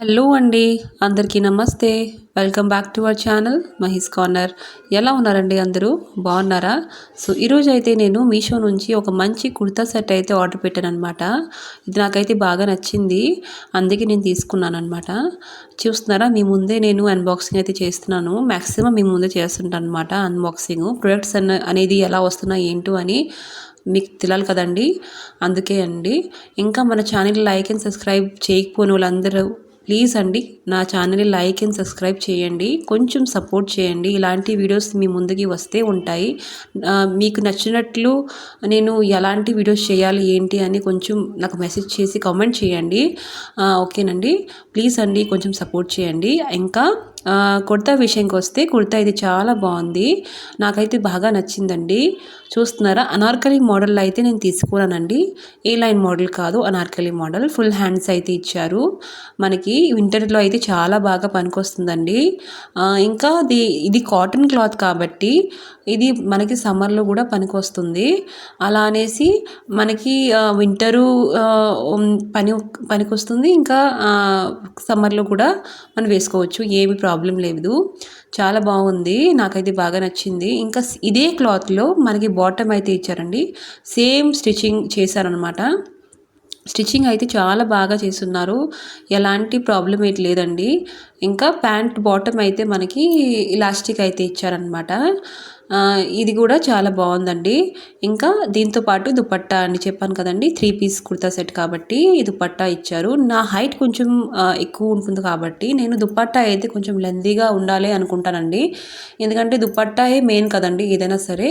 Hello అండి, అందరికీ నమస్తే. Welcome back to our channel Mahi's corner. ఎలా ఉన్నారండి అందరూ? బాగున్నారా? సో ఈరోజు అయితే నేను మీషో నుంచి ఒక మంచి కుర్తా సెట్ అయితే ఆర్డర్ పెట్టానమాట. ఇది నాకైతే బాగా నచ్చింది, అందుకే నేను తీసుకున్నాను అనమాట. చూస్తున్నారా, మీ ముందే నేను అన్బాక్సింగ్ అయితే చేస్తున్నాను. మ్యాక్సిమం మీ ముందే చేస్తుంటాను అనమాట అన్బాక్సింగ్. ప్రొడక్ట్స్ అనేది ఎలా వస్తున్నాయి ఏంటో అని మీకు తెలియాలి కదండి, అందుకే అండి. ఇంకా మన ఛానల్ లైక్ అండ్ సబ్స్క్రైబ్ చేయకపోయిన వాళ్ళందరూ ప్లీజ్ అండి నా ఛానల్ని లైక్ అండ్ సబ్స్క్రైబ్ చేయండి, కొంచెం సపోర్ట్ చేయండి. ఇలాంటి వీడియోస్ మీ ముందుకి వస్తే ఉంటాయి. మీకు నచ్చినట్లు నేను ఎలాంటి వీడియోస్ చేయాలి ఏంటి అని కొంచెం నాకు మెసేజ్ చేసి కామెంట్ చేయండి. ఓకేనండి, ప్లీజ్ అండి కొంచెం సపోర్ట్ చేయండి. ఇంకా కుర్తా విషయంకి వస్తే కుర్తా ఇది చాలా బాగుంది, నాకైతే బాగా నచ్చిందండి. చూస్తున్నారా, అనార్కలి మోడల్ అయితే నేను తీసుకున్నానండి. ఏ లైన్ మోడల్ కాదు, అనార్కలి మోడల్. ఫుల్ హ్యాండ్స్ అయితే ఇచ్చారు మనకి. వింటర్లో అయితే చాలా బాగా పనికొస్తుందండి. ఇంకా ఇది కాటన్ క్లాత్ కాబట్టి ఇది మనకి సమ్మర్లో కూడా పనికొస్తుంది. అలా అనేసి మనకి వింటరు పనికొస్తుంది, ఇంకా సమ్మర్లో కూడా మనం వేసుకోవచ్చు, ఏమి ప్రాబ్లం లేదు. చాలా బాగుంది, నాకైతే బాగా నచ్చింది. ఇంకా ఇదే క్లాత్లో మనకి బాటమ్ అయితే ఇచ్చారండి, సేమ్ స్టిచ్చింగ్ చేశారనమాట. స్టిచ్చింగ్ అయితే చాలా బాగా చేస్తున్నారు, ఎలాంటి ప్రాబ్లం అయితే లేదండి. ఇంకా ప్యాంట్ బాటమ్ అయితే మనకి ఇలాస్టిక్ అయితే ఇచ్చారనమాట. ఇది కూడా చాలా బాగుందండి. ఇంకా దీంతో పాటు దుపట్టా అని చెప్పాను కదండి, 3 పీస్ కుర్తా సెట్ కాబట్టి ఈ దుపట్టా ఇచ్చారు. నా హైట్ కొంచెం ఎక్కువ ఉంటుంది కాబట్టి నేను దుపట్టా అయితే కొంచెం లెందీగా ఉండాలి అనుకుంటానండి. ఎందుకంటే దుపట్టాయే మెయిన్ కదండి ఏదైనా సరే.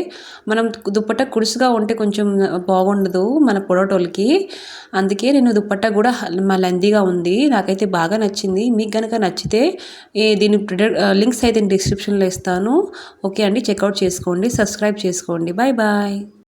మనం దుపట్టా కుడుసుగా ఉంటే కొంచెం బాగుండదు మన పొడటోళ్ళకి. అందుకే నేను దుపట్టా కూడా మా లెందీగా ఉంది, నాకైతే బాగా నచ్చింది. మీకు కనుక నచ్చితే దీని లింక్స్ అయితే డిస్క్రిప్షన్లో ఇస్తాను. ఓకే అండి, చెక్అవుట్ చేసుకోండి, సబ్స్క్రైబ్ చేసుకోండి. Bye bye.